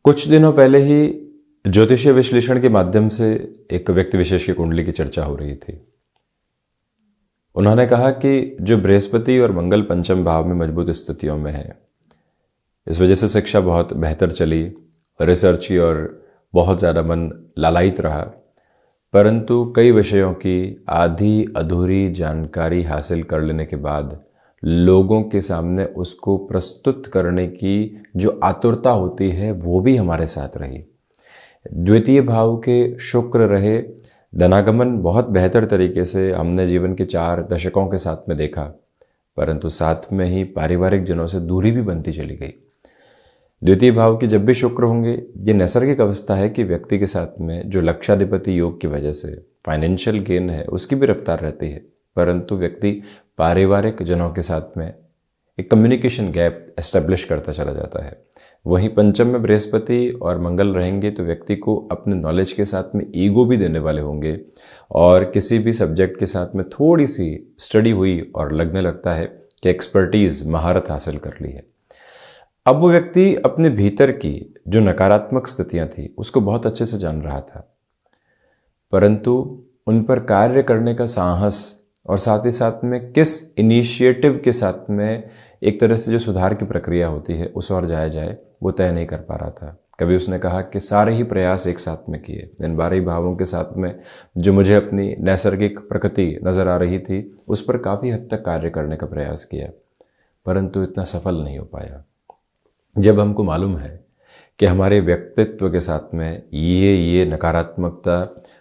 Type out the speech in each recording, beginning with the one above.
कुछ दिनों पहले ही ज्योतिषीय विश्लेषण के माध्यम से एक व्यक्ति विशेष की कुंडली की चर्चा हो रही थी। उन्होंने कहा कि जो बृहस्पति और मंगल पंचम भाव में मजबूत स्थितियों में है, इस वजह से शिक्षा बहुत बेहतर चली, रिसर्च की और बहुत ज़्यादा मन लालायित रहा, परंतु कई विषयों की आधी अधूरी जानकारी हासिल कर लेने के बाद लोगों के सामने उसको प्रस्तुत करने की जो आतुरता होती है वो भी हमारे साथ रही। द्वितीय भाव के शुक्र रहे, धनागमन बहुत बेहतर तरीके से हमने जीवन के 4 दशकों के साथ में देखा, परंतु साथ में ही पारिवारिक जनों से दूरी भी बनती चली गई। द्वितीय भाव की जब भी शुक्र होंगे, ये नैसर्गिक अवस्था है कि व्यक्ति के साथ में जो लक्षाधिपति योग की वजह से फाइनेंशियल गेन है उसकी भी रफ्तार रहती है, परंतु व्यक्ति पारिवारिक जनों के साथ में एक कम्युनिकेशन गैप एस्टेब्लिश करता चला जाता है। वहीं पंचम में बृहस्पति और मंगल रहेंगे तो व्यक्ति को अपने नॉलेज के साथ में ईगो भी देने वाले होंगे और किसी भी सब्जेक्ट के साथ में थोड़ी सी स्टडी हुई और लगने लगता है कि एक्सपर्टीज, महारत हासिल कर ली है। अब वो व्यक्ति अपने भीतर की जो नकारात्मक स्थितियां थी उसको बहुत अच्छे से जान रहा था, परंतु उन पर कार्य करने का साहस और साथ ही साथ में किस इनिशिएटिव के साथ में एक तरह से जो सुधार की प्रक्रिया होती है उस ओर जाया जाए वो तय नहीं कर पा रहा था। कभी उसने कहा कि सारे ही प्रयास एक साथ में किए, इन 12 भावों के साथ में जो मुझे अपनी नैसर्गिक प्रकृति नज़र आ रही थी उस पर काफ़ी हद तक कार्य करने का प्रयास किया, परंतु इतना सफल नहीं हो पाया। जब हमको मालूम है कि हमारे व्यक्तित्व के साथ में ये नकारात्मकता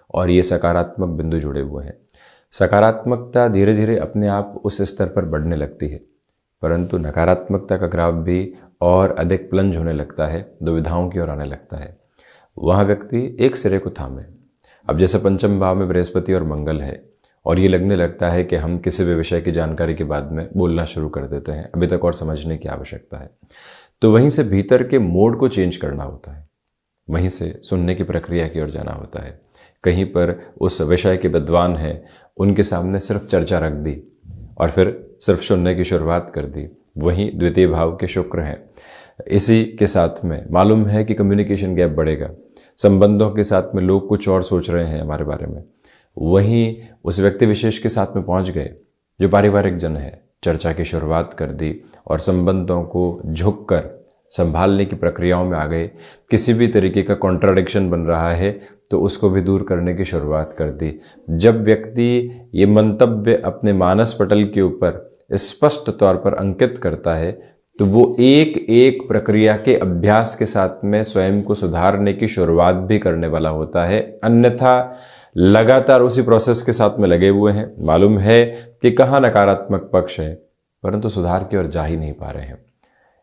और ये सकारात्मक बिंदु जुड़े हुए हैं, सकारात्मकता धीरे धीरे अपने आप उस स्तर पर बढ़ने लगती है, परंतु नकारात्मकता का ग्राफ भी और अधिक प्लंज होने लगता है, दुविधाओं की ओर आने लगता है। वहाँ व्यक्ति एक सिरे को थामे। अब जैसे पंचम भाव में बृहस्पति और मंगल है और ये लगने लगता है कि हम किसी भी विषय की जानकारी के बाद में बोलना शुरू कर देते हैं, अभी तक और समझने की आवश्यकता है, तो वहीं से भीतर के मोड को चेंज करना होता है, वहीं से सुनने की प्रक्रिया की ओर जाना होता है। कहीं पर उस विषय के विद्वान हैं, उनके सामने सिर्फ चर्चा रख दी और फिर सिर्फ सुनने की शुरुआत कर दी। वहीं द्वितीय भाव के शुक्र हैं, इसी के साथ में मालूम है कि कम्युनिकेशन गैप बढ़ेगा, संबंधों के साथ में लोग कुछ और सोच रहे हैं हमारे बारे में। वहीं उस व्यक्ति विशेष के साथ में पहुंच गए जो पारिवारिक जन है, चर्चा की शुरुआत कर दी और संबंधों को झुककर संभालने की प्रक्रियाओं में आ गए। किसी भी तरीके का कॉन्ट्राडिक्शन बन रहा है तो उसको भी दूर करने की शुरुआत कर दी। जब व्यक्ति ये मंतव्य अपने मानस पटल के ऊपर स्पष्ट तौर पर अंकित करता है तो वो एक एक प्रक्रिया के अभ्यास के साथ में स्वयं को सुधारने की शुरुआत भी करने वाला होता है, अन्यथा लगातार उसी प्रोसेस के साथ में लगे हुए हैं। मालूम है कि कहाँ नकारात्मक पक्ष है, परंतु सुधार की ओर जा ही नहीं पा रहे हैं।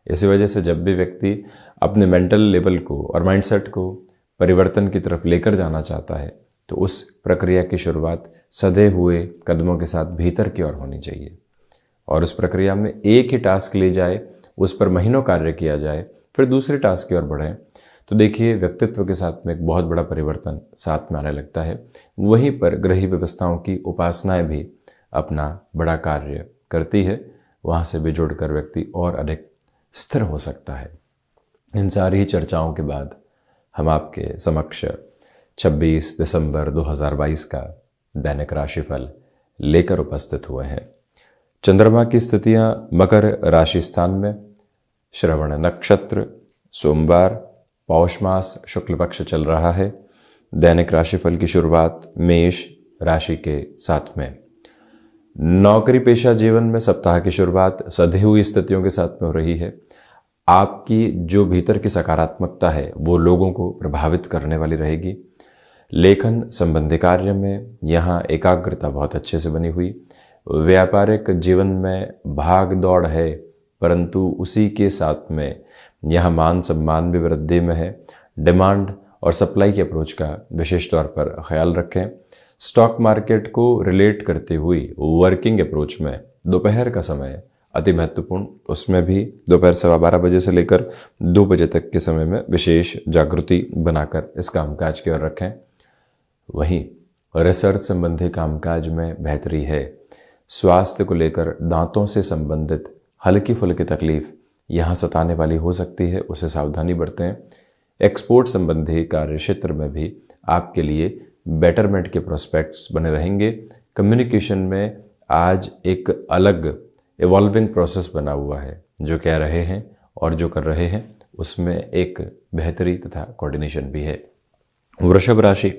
इसी वजह से जब भी व्यक्ति अपने मेंटल लेवल को और माइंडसेट को परिवर्तन की तरफ लेकर जाना चाहता है तो उस प्रक्रिया की शुरुआत सधे हुए कदमों के साथ भीतर की ओर होनी चाहिए और उस प्रक्रिया में एक ही टास्क ली जाए, उस पर महीनों कार्य किया जाए, फिर दूसरे टास्क की ओर बढ़ें, तो देखिए व्यक्तित्व के साथ में एक बहुत बड़ा परिवर्तन साथ में आने लगता है। वहीं पर ग्रही व्यवस्थाओं की उपासनाएं भी अपना बड़ा कार्य करती है, वहाँ से भी जुड़कर व्यक्ति और अधिक स्थिर हो सकता है। इन सारी ही चर्चाओं के बाद हम आपके समक्ष 26 दिसंबर 2022 का दैनिक राशिफल लेकर उपस्थित हुए हैं। चंद्रमा की स्थितियां मकर राशि स्थान में, श्रवण नक्षत्र, सोमवार, पौष मास शुक्ल पक्ष चल रहा है। दैनिक राशिफल की शुरुआत मेष राशि के साथ में। नौकरी पेशा जीवन में सप्ताह की शुरुआत सधी हुई स्थितियों के साथ में हो रही है। आपकी जो भीतर की सकारात्मकता है वो लोगों को प्रभावित करने वाली रहेगी। लेखन संबंधी कार्य में यहाँ एकाग्रता बहुत अच्छे से बनी हुई। व्यापारिक जीवन में भाग दौड़ है, परंतु उसी के साथ में यहाँ मान सम्मान भी वृद्धि में है। डिमांड और सप्लाई की अप्रोच का विशेष तौर पर ख्याल रखें। स्टॉक मार्केट को रिलेट करते हुई वर्किंग अप्रोच में दोपहर का समय अति महत्वपूर्ण, उसमें भी दोपहर 12:15 बजे से लेकर 2 बजे तक के समय में विशेष जागृति बनाकर इस कामकाज की ओर रखें। वहीं रिसर्च संबंधी कामकाज में बेहतरी है। स्वास्थ्य को लेकर दांतों से संबंधित हल्की फुल्की तकलीफ यहाँ सताने वाली हो सकती है, उसे सावधानी बरतें। एक्सपोर्ट संबंधी कार्य क्षेत्र में भी आपके लिए बेटरमेंट के प्रोस्पेक्ट्स बने रहेंगे। कम्युनिकेशन में आज एक अलग इवॉल्विंग प्रोसेस बना हुआ है। जो कह रहे हैं और जो कर रहे हैं उसमें एक बेहतरी तथा कोऑर्डिनेशन भी है। वृषभ राशि,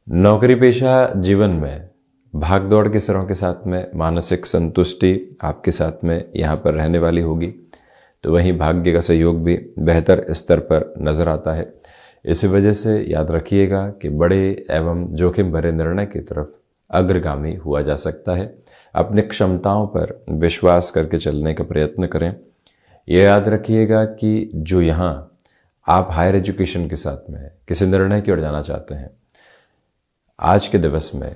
नौकरी पेशा जीवन में भागदौड़ के सरों के साथ में मानसिक संतुष्टि आपके साथ में यहाँ पर रहने वाली होगी। तो वहीं भाग्य का सहयोग भी बेहतर स्तर पर नज़र आता है। इसी वजह से याद रखिएगा कि बड़े एवं जोखिम भरे निर्णय की तरफ अग्रगामी हुआ जा सकता है। अपनी क्षमताओं पर विश्वास करके चलने का प्रयत्न करें। यह याद रखिएगा कि जो यहाँ आप हायर एजुकेशन के साथ में किसी निर्णय की ओर जाना चाहते हैं, आज के दिवस में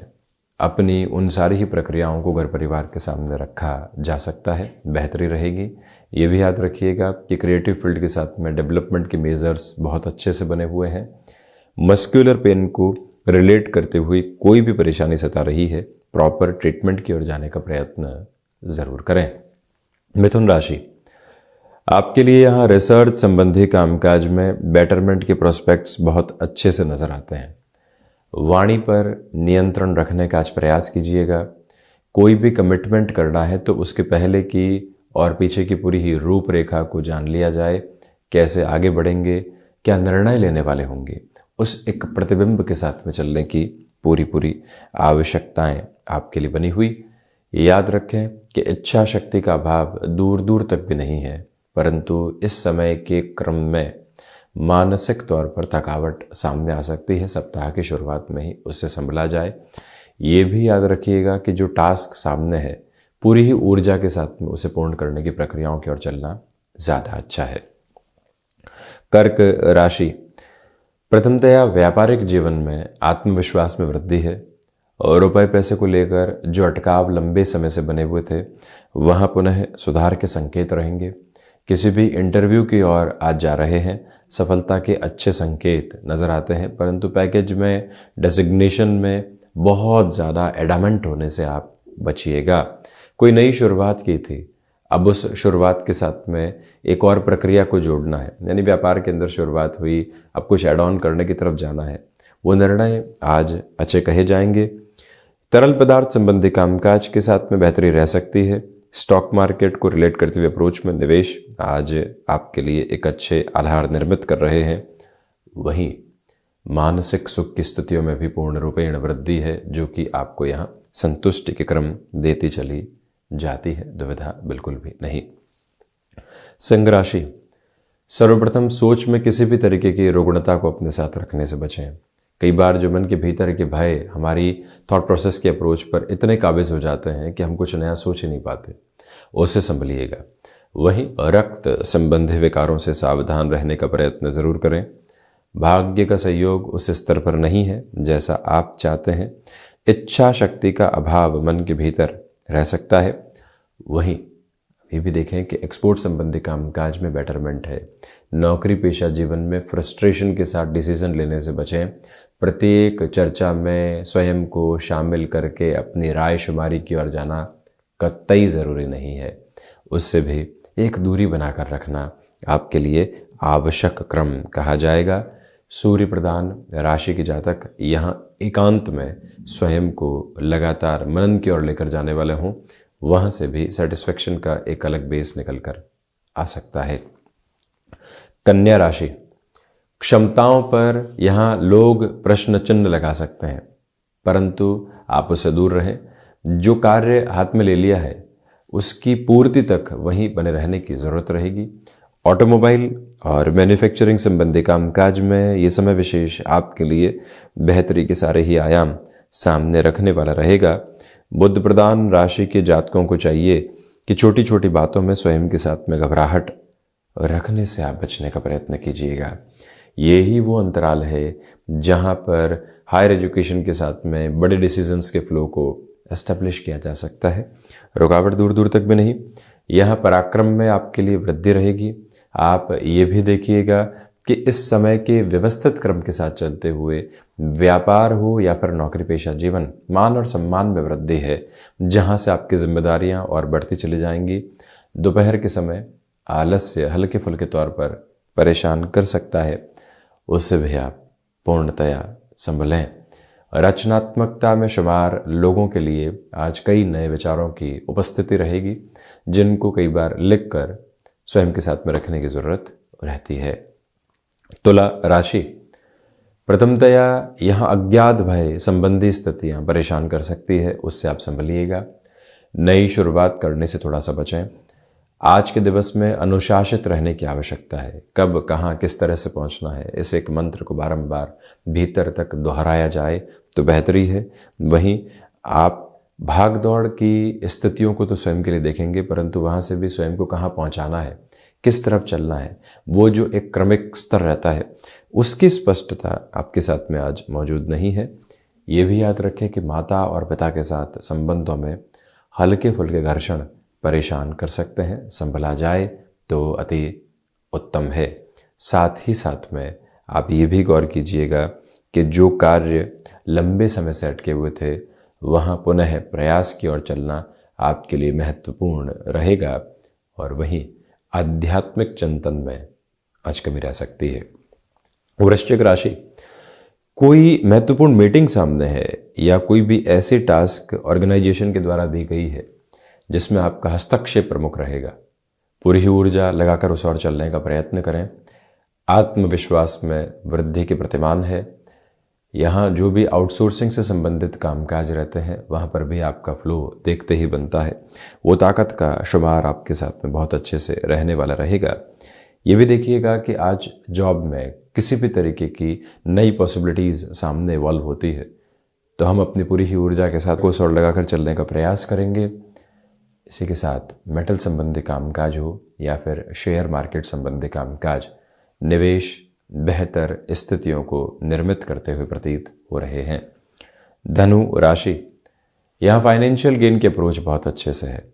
अपनी उन सारी ही प्रक्रियाओं को घर परिवार के सामने रखा जा सकता है, बेहतरी रहेगी। ये भी याद रखिएगा कि क्रिएटिव फील्ड के साथ में डेवलपमेंट के मेजर्स बहुत अच्छे से बने हुए हैं। मस्कुलर पेन को रिलेट करते हुए कोई भी परेशानी सता रही है, प्रॉपर ट्रीटमेंट की ओर जाने का प्रयत्न ज़रूर करें। मिथुन राशि, आपके लिए यहाँ रिसर्च संबंधी कामकाज में बेटरमेंट के प्रोस्पेक्ट्स बहुत अच्छे से नज़र आते हैं। वाणी पर नियंत्रण रखने का आज प्रयास कीजिएगा। कोई भी कमिटमेंट करना है तो उसके पहले की और पीछे की पूरी ही रूपरेखा को जान लिया जाए। कैसे आगे बढ़ेंगे, क्या निर्णय लेने वाले होंगे, उस एक प्रतिबिंब के साथ में चलने की पूरी आवश्यकताएं आपके लिए बनी हुई। याद रखें कि इच्छा शक्ति का अभाव दूर दूर तक भी नहीं है, परंतु इस समय के क्रम में मानसिक तौर पर थकावट सामने आ सकती है। सप्ताह की शुरुआत में ही उससे संभला जाए। ये भी याद रखिएगा कि जो टास्क सामने है पूरी ही ऊर्जा के साथ में उसे पूर्ण करने की प्रक्रियाओं की ओर चलना ज़्यादा अच्छा है। कर्क राशि, प्रथमतया व्यापारिक जीवन में आत्मविश्वास में वृद्धि है और रुपए पैसे को लेकर जो अटकाव लंबे समय से बने हुए थे वहाँ पुनः सुधार के संकेत रहेंगे। किसी भी इंटरव्यू की ओर आज जा रहे हैं, सफलता के अच्छे संकेत नज़र आते हैं, परंतु पैकेज में डेजिग्नेशन में बहुत ज़्यादा एडामेंट होने से आप बचिएगा। कोई नई शुरुआत की थी, अब उस शुरुआत के साथ में एक और प्रक्रिया को जोड़ना है, यानी व्यापार के अंदर शुरुआत हुई, अब कुछ एड ऑन करने की तरफ जाना है। वो निर्णय आज अच्छे कहे जाएंगे। तरल पदार्थ संबंधी कामकाज के साथ में बेहतरी रह सकती है। स्टॉक मार्केट को रिलेट करते हुए अप्रोच में निवेश आज आपके लिए एक अच्छे आधार निर्मित कर रहे हैं। वहीं मानसिक सुख की स्थितियों में भी पूर्ण रूपेण वृद्धि है, जो कि आपको यहाँ संतुष्टि के क्रम देती चली जाती है। दुविधा बिल्कुल भी नहीं। सिंह राशि, सर्वप्रथम सोच में किसी भी तरीके की रुग्णता को अपने साथ रखने से बचें। कई बार जो मन के भीतर के भय हमारी थॉट प्रोसेस के अप्रोच पर इतने काबिज हो जाते हैं कि हम कुछ नया सोच ही नहीं पाते, उससे संभलिएगा। वहीं रक्त संबंधी विकारों से सावधान रहने का प्रयत्न जरूर करें। भाग्य का सहयोग उस स्तर पर नहीं है जैसा आप चाहते हैं। इच्छा शक्ति का अभाव मन के भीतर रह सकता है। वहीं ये भी देखें कि एक्सपोर्ट संबंधी कामकाज में बेटरमेंट है। नौकरी पेशा जीवन में फ्रस्ट्रेशन के साथ डिसीजन लेने से बचें। प्रत्येक चर्चा में स्वयं को शामिल करके अपनी राय शुमारी की ओर जाना कतई ज़रूरी नहीं है। उससे भी एक दूरी बनाकर रखना आपके लिए आवश्यक क्रम कहा जाएगा। सूर्य प्रधान राशि की जातक यहाँ एकांत में स्वयं को लगातार मनन की ओर लेकर जाने वाले हों, वहाँ से भी सेटिस्फेक्शन का एक अलग बेस निकल कर आ सकता है। कन्या राशि, क्षमताओं पर यहाँ लोग प्रश्न चिन्ह लगा सकते हैं, परंतु आप उससे दूर रहें। जो कार्य हाथ में ले लिया है उसकी पूर्ति तक वहीं बने रहने की ज़रूरत रहेगी। ऑटोमोबाइल और मैन्युफैक्चरिंग संबंधी कामकाज में ये समय विशेष आपके लिए बेहतरी के सारे ही आयाम सामने रखने वाला रहेगा। बुध प्रधान राशि के जातकों को चाहिए कि छोटी छोटी बातों में स्वयं के साथ में घबराहट रखने से आप बचने का प्रयत्न कीजिएगा। ये ही वो अंतराल है जहाँ पर हायर एजुकेशन के साथ में बड़े डिसीजंस के फ्लो को एस्टेब्लिश किया जा सकता है। रुकावट दूर दूर तक भी नहीं। यहाँ पराक्रम में आपके लिए वृद्धि रहेगी। आप ये भी देखिएगा कि इस समय के व्यवस्थित क्रम के साथ चलते हुए व्यापार हो या फिर नौकरी पेशा जीवन, मान और सम्मान में वृद्धि है, जहाँ से आपकी जिम्मेदारियाँ और बढ़ती चली जाएंगी। दोपहर के समय आलस्य हल्के फुल्के तौर पर परेशान कर सकता है, उससे भी आप पूर्णतया संभलें। रचनात्मकता में शुमार लोगों के लिए आज कई नए विचारों की उपस्थिति रहेगी, जिनको कई बार लिखकर स्वयं के साथ में रखने की जरूरत रहती है। तुला राशि, प्रथमतया यहाँ अज्ञात भय संबंधी स्थितियां परेशान कर सकती है, उससे आप संभलिएगा। नई शुरुआत करने से थोड़ा सा बचें। आज के दिवस में अनुशासित रहने की आवश्यकता है। कब, कहाँ, किस तरह से पहुंचना है, इस एक मंत्र को बारंबार भीतर तक दोहराया जाए तो बेहतरी है। वहीं आप भाग दौड़ की स्थितियों को तो स्वयं के लिए देखेंगे, परंतु वहाँ से भी स्वयं को कहाँ पहुँचाना है, किस तरफ चलना है, वो जो एक क्रमिक स्तर रहता है, उसकी स्पष्टता आपके साथ में आज मौजूद नहीं है। ये भी याद रखें कि माता और पिता के साथ संबंधों में हल्के फुल्के घर्षण परेशान कर सकते हैं। संभला जाए तो अति उत्तम है। साथ ही साथ में आप ये भी गौर कीजिएगा कि जो कार्य लंबे समय से अटके हुए थे, वहाँ पुनः प्रयास की ओर चलना आपके लिए महत्वपूर्ण रहेगा। और वहीं आध्यात्मिक चिंतन में आज कमी रह सकती है। वृश्चिक राशि, कोई महत्वपूर्ण मीटिंग सामने है या कोई भी ऐसी टास्क ऑर्गेनाइजेशन के द्वारा दी गई है जिसमें आपका हस्तक्षेप प्रमुख रहेगा। पूरी ऊर्जा लगाकर उस ओर चलने का प्रयत्न करें। आत्मविश्वास में वृद्धि के प्रतिमान है। यहाँ जो भी आउटसोर्सिंग से संबंधित कामकाज रहते हैं, वहाँ पर भी आपका फ्लो देखते ही बनता है। वो ताकत का शुमार आपके साथ में बहुत अच्छे से रहने वाला रहेगा। ये भी देखिएगा कि आज जॉब में किसी भी तरीके की नई पॉसिबिलिटीज़ सामने इवॉल्व होती है, तो हम अपनी पूरी ही ऊर्जा के साथ उस ओर लगाकर चलने का प्रयास करेंगे। इसी के साथ मेटल संबंधी कामकाज हो या फिर शेयर मार्केट संबंधी कामकाज, निवेश बेहतर स्थितियों को निर्मित करते हुए प्रतीत हो रहे हैं। धनु राशि, यहाँ फाइनेंशियल गेन की अप्रोच बहुत अच्छे से है,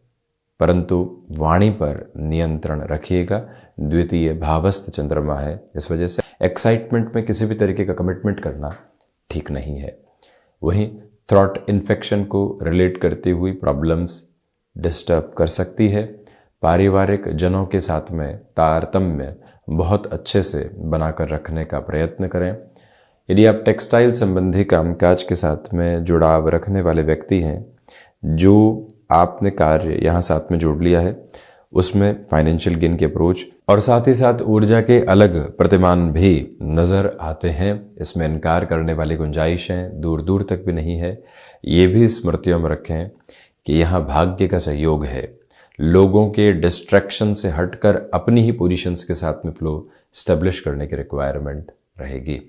परंतु वाणी पर नियंत्रण रखिएगा। द्वितीय भावस्थ चंद्रमा है, इस वजह से एक्साइटमेंट में किसी भी तरीके का कमिटमेंट करना ठीक नहीं है। वहीं थ्रॉट इन्फेक्शन को रिलेट करती हुई प्रॉब्लम्स डिस्टर्ब कर सकती है। पारिवारिक जनों के साथ में तारतम्य बहुत अच्छे से बनाकर रखने का प्रयत्न करें। यदि आप टेक्सटाइल संबंधी कामकाज के साथ में जुड़ाव रखने वाले व्यक्ति हैं, जो आपने कार्य यहाँ साथ में जोड़ लिया है, उसमें फाइनेंशियल गेन की अप्रोच और साथ ही साथ ऊर्जा के अलग प्रतिमान भी नज़र आते हैं। इसमें इनकार करने वाली गुंजाइशें दूर दूर तक भी नहीं है। ये भी स्मृतियों में रखें कि यहाँ भाग्य का सहयोग है। लोगों के डिस्ट्रैक्शन से हटकर अपनी ही पोजीशंस के साथ में फ्लो स्टेब्लिश करने की रिक्वायरमेंट रहेगी।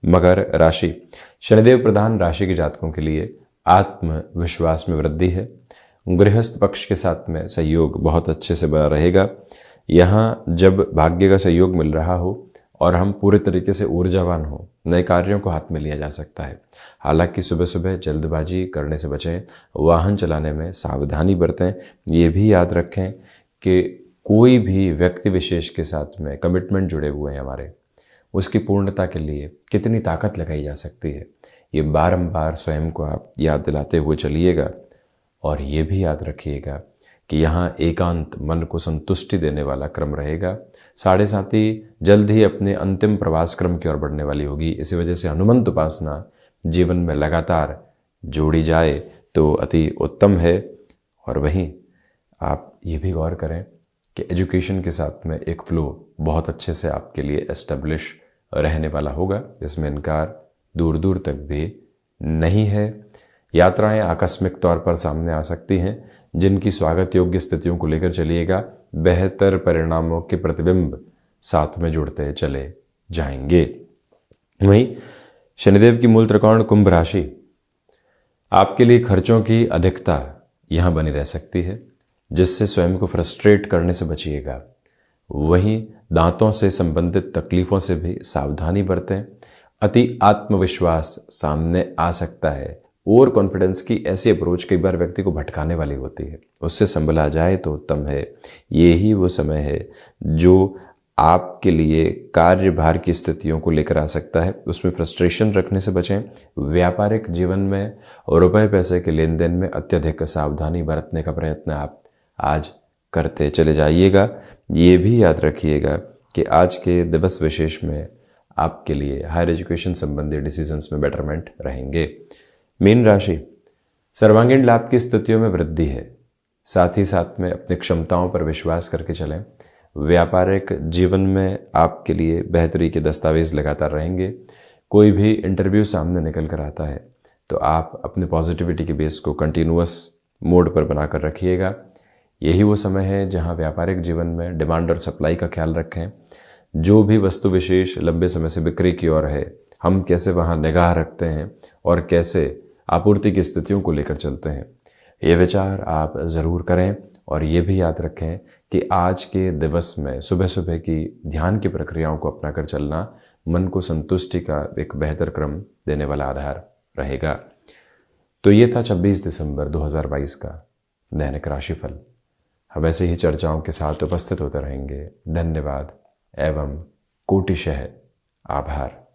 मकर राशि, शनिदेव प्रधान राशि के जातकों के लिए आत्मविश्वास में वृद्धि है। गृहस्थ पक्ष के साथ में सहयोग बहुत अच्छे से बना रहेगा। यहाँ जब भाग्य का सहयोग मिल रहा हो और हम पूरे तरीके से ऊर्जावान हो, नए कार्यों को हाथ में लिया जा सकता है। हालांकि सुबह सुबह जल्दबाजी करने से बचें, वाहन चलाने में सावधानी बरतें। ये भी याद रखें कि कोई भी व्यक्ति विशेष के साथ में कमिटमेंट जुड़े हुए हैं हमारे, उसकी पूर्णता के लिए कितनी ताकत लगाई जा सकती है, ये बारंबार स्वयं को आप याद दिलाते हुए चलिएगा। और ये भी याद रखिएगा कि यहाँ एकांत मन को संतुष्टि देने वाला क्रम रहेगा। 7:30 जल्द ही अपने अंतिम प्रवास क्रम की ओर बढ़ने वाली होगी। इसी वजह से हनुमंत उपासना जीवन में लगातार जोड़ी जाए तो अति उत्तम है। और वहीं आप ये भी गौर करें कि एजुकेशन के साथ में एक फ्लो बहुत अच्छे से आपके लिए एस्टेब्लिश रहने वाला होगा, इसमें इनकार दूर दूर तक भी नहीं है। यात्राएं आकस्मिक तौर पर सामने आ सकती हैं, जिनकी स्वागत योग्य स्थितियों को लेकर चलिएगा। बेहतर परिणामों के प्रतिबिंब साथ में जुड़ते चले जाएंगे। वहीं शनिदेव की मूल त्रिकोण कुंभ राशि, आपके लिए खर्चों की अधिकता यहाँ बनी रह सकती है, जिससे स्वयं को फ्रस्ट्रेट करने से बचिएगा। वहीं दांतों से संबंधित तकलीफों से भी सावधानी बरतें। अति आत्मविश्वास सामने आ सकता है। ओवर कॉन्फिडेंस की ऐसी अप्रोच कई बार व्यक्ति को भटकाने वाली होती है, उससे संभला जाए तो उत्तम है। यही वो समय है जो आपके लिए कार्यभार की स्थितियों को लेकर आ सकता है, उसमें फ्रस्ट्रेशन रखने से बचें। व्यापारिक जीवन में और रुपए पैसे के लेन देन में अत्यधिक सावधानी बरतने का प्रयत्न आप आज करते चले जाइएगा। ये भी याद रखिएगा कि आज के दिवस विशेष में आपके लिए हायर एजुकेशन संबंधी डिसीजंस में बेटरमेंट रहेंगे। मीन राशि, सर्वांगीण लाभ की स्थितियों में वृद्धि है। साथ ही साथ में अपनी क्षमताओं पर विश्वास करके चलें। व्यापारिक जीवन में आपके लिए बेहतरी के दस्तावेज लगातार रहेंगे। कोई भी इंटरव्यू सामने निकल कर आता है तो आप अपने पॉजिटिविटी के बेस को कंटिन्यूअस मोड पर बनाकर रखिएगा। यही वो समय है जहां व्यापारिक जीवन में डिमांड और सप्लाई का ख्याल रखें। जो भी वस्तु विशेष लंबे समय से बिक्री की ओर है, हम कैसे वहां निगाह रखते हैं और कैसे आपूर्ति की स्थितियों को लेकर चलते हैं, ये विचार आप ज़रूर करें। और ये भी याद रखें कि आज के दिवस में सुबह सुबह की ध्यान की प्रक्रियाओं को अपनाकर चलना मन को संतुष्टि का एक बेहतर क्रम देने वाला आधार रहेगा। तो ये था 26 दिसंबर 2022 का दैनिक राशिफल। हम ऐसे ही चर्चाओं के साथ उपस्थित होते रहेंगे। धन्यवाद एवं कोटिशः आभार।